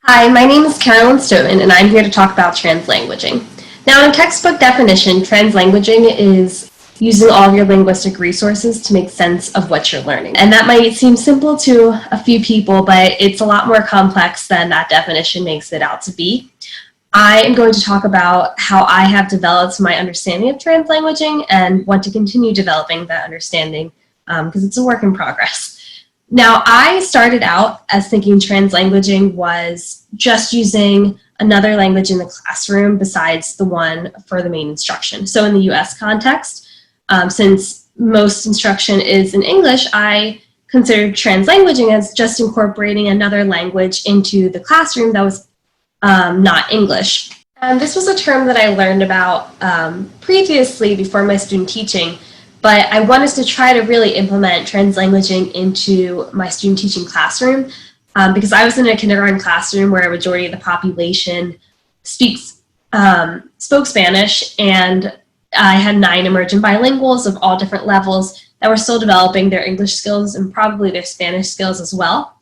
Hi, my name is Carolyn Stoneman, and I'm here to talk about translanguaging. Now, in a textbook definition, translanguaging is using all of your linguistic resources to make sense of what you're learning. And that might seem simple to a few people, but it's a lot more complex than that definition makes it out to be. I am going to talk about how I have developed my understanding of translanguaging and want to continue developing that understanding because it's a work in progress. Now, I started out as thinking translanguaging was just using another language in the classroom besides the one for the main instruction. So in the US context, since most instruction is in English, I considered translanguaging as just incorporating another language into the classroom that was not English. And this was a term that I learned about previously before my student teaching, but I wanted to try to really implement translanguaging into my student teaching classroom because I was in a kindergarten classroom where a majority of the population spoke Spanish, and I had 9 emergent bilinguals of all different levels that were still developing their English skills and probably their Spanish skills as well.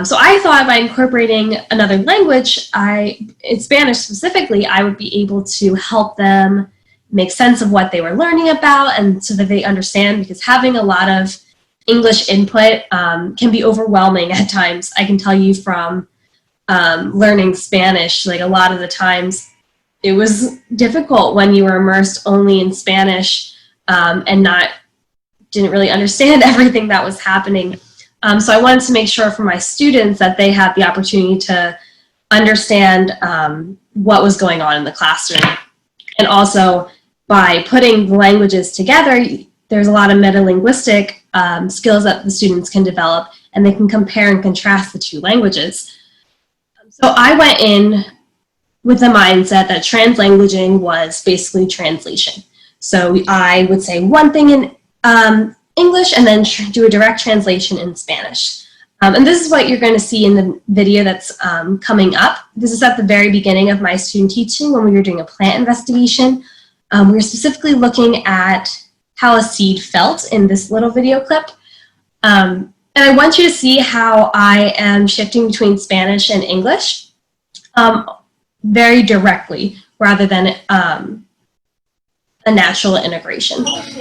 So I thought by incorporating another language, in Spanish specifically, I would be able to help them make sense of what they were learning about and so that they understand, because having a lot of English input can be overwhelming at times. I can tell you from learning Spanish, like a lot of the times it was difficult when you were immersed only in Spanish and didn't really understand everything that was happening. So I wanted to make sure for my students that they had the opportunity to understand what was going on in the classroom. And also, by putting the languages together, there's a lot of metalinguistic skills that the students can develop, and they can compare and contrast the two languages. So I went in with the mindset that translanguaging was basically translation. So I would say one thing in English and then do a direct translation in Spanish. And this is what you're going to see in the video that's coming up. This is at the very beginning of my student teaching when we were doing a plant investigation. We were specifically looking at how a seed felt in this little video clip. And I want you to see how I am shifting between Spanish and English very directly rather than a natural integration. Wet?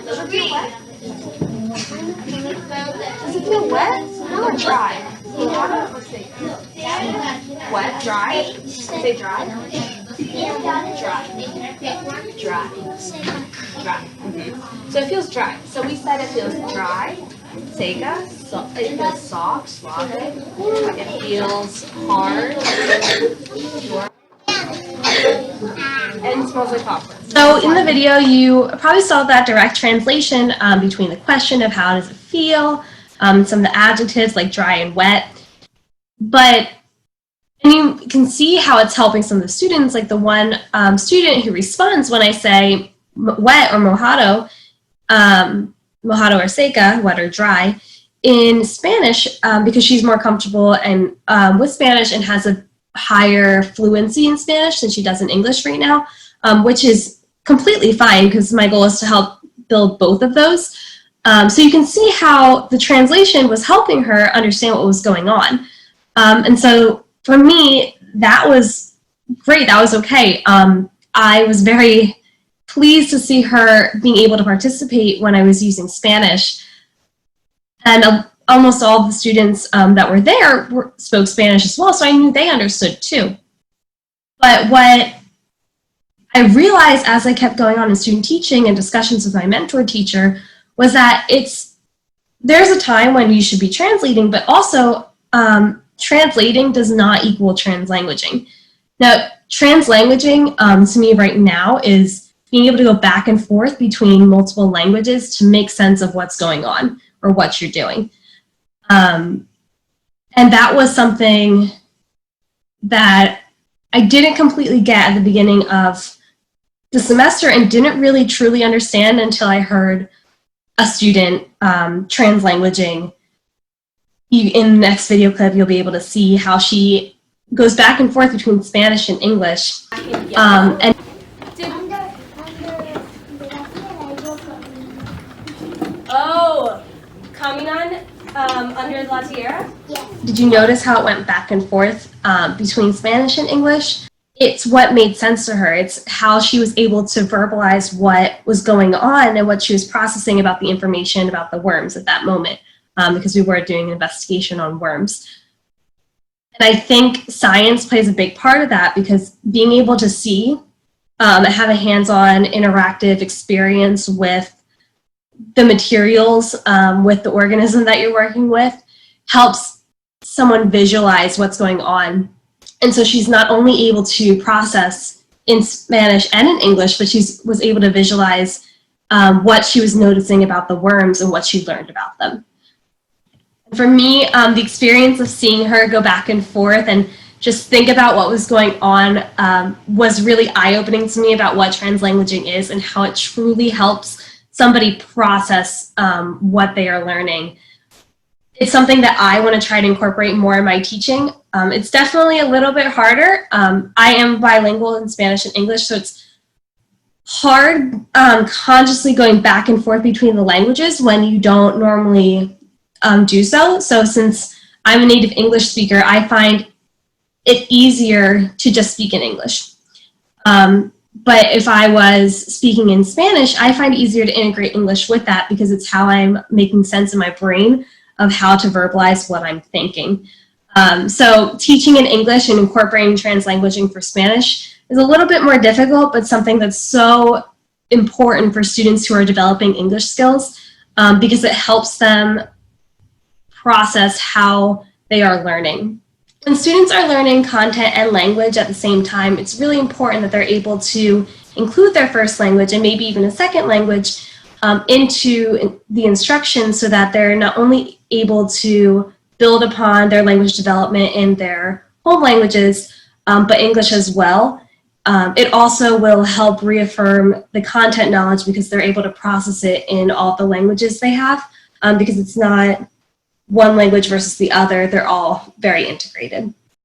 Does it feel wet? Does it feel wet or dry? Wet, dry? Say dry. Dry. Dry. Dry. So it feels dry. So we said it feels dry, seca, it feels soft, suave, it feels hard, and smells like popcorn. So in the video, you probably saw that direct translation between the question of how does it feel, some of the adjectives like dry and wet. But you can see how it's helping some of the students, like the one student who responds when I say wet or mojado, mojado or seca, wet or dry, in Spanish because she's more comfortable and with Spanish and has a higher fluency in Spanish than she does in English right now, which is completely fine because my goal is to help build both of those. So you can see how the translation was helping her understand what was going on. And so for me, that was great. That was okay. I was very pleased to see her being able to participate when I was using Spanish. And almost all of the students that were there spoke Spanish as well, so I knew they understood too. But what I realized as I kept going on in student teaching and discussions with my mentor teacher was that there's a time when you should be translating, but also translating does not equal translanguaging. Now, translanguaging to me right now is being able to go back and forth between multiple languages to make sense of what's going on or what you're doing. And that was something that I didn't completely get at the beginning of the semester and didn't really truly understand until I heard a student translanguaging. In the next video clip, you'll be able to see how she goes back and forth between Spanish and English. And Oh, coming on under La Tierra? Yeah. Did you notice how it went back and forth between Spanish and English? It's what made sense to her. It's how she was able to verbalize what was going on and what she was processing about the information about the worms at that moment, because we were doing an investigation on worms. And I think science plays a big part of that, because being able to see, have a hands-on interactive experience with the materials, with the organism that you're working with, helps someone visualize what's going on. And so she's not only able to process in Spanish and in English, but she was able to visualize what she was noticing about the worms and what she learned about them. For me, the experience of seeing her go back and forth and just think about what was going on was really eye-opening to me about what translanguaging is and how it truly helps somebody process what they are learning. It's something that I want to try to incorporate more in my teaching. It's definitely a little bit harder. I am bilingual in Spanish and English, so it's hard consciously going back and forth between the languages when you don't normally do so. So since I'm a native English speaker, I find it easier to just speak in English. But if I was speaking in Spanish, I find it easier to integrate English with that, because it's how I'm making sense in my brain of how to verbalize what I'm thinking. So teaching in English and incorporating translanguaging for Spanish is a little bit more difficult, but something that's so important for students who are developing English skills, because it helps them process how they are learning. When students are learning content and language at the same time, it's really important that they're able to include their first language and maybe even a second language into the instruction, so that they're not only able to build upon their language development in their home languages, but English as well. It also will help reaffirm the content knowledge, because they're able to process it in all the languages they have, because it's not one language versus the other. They're all very integrated.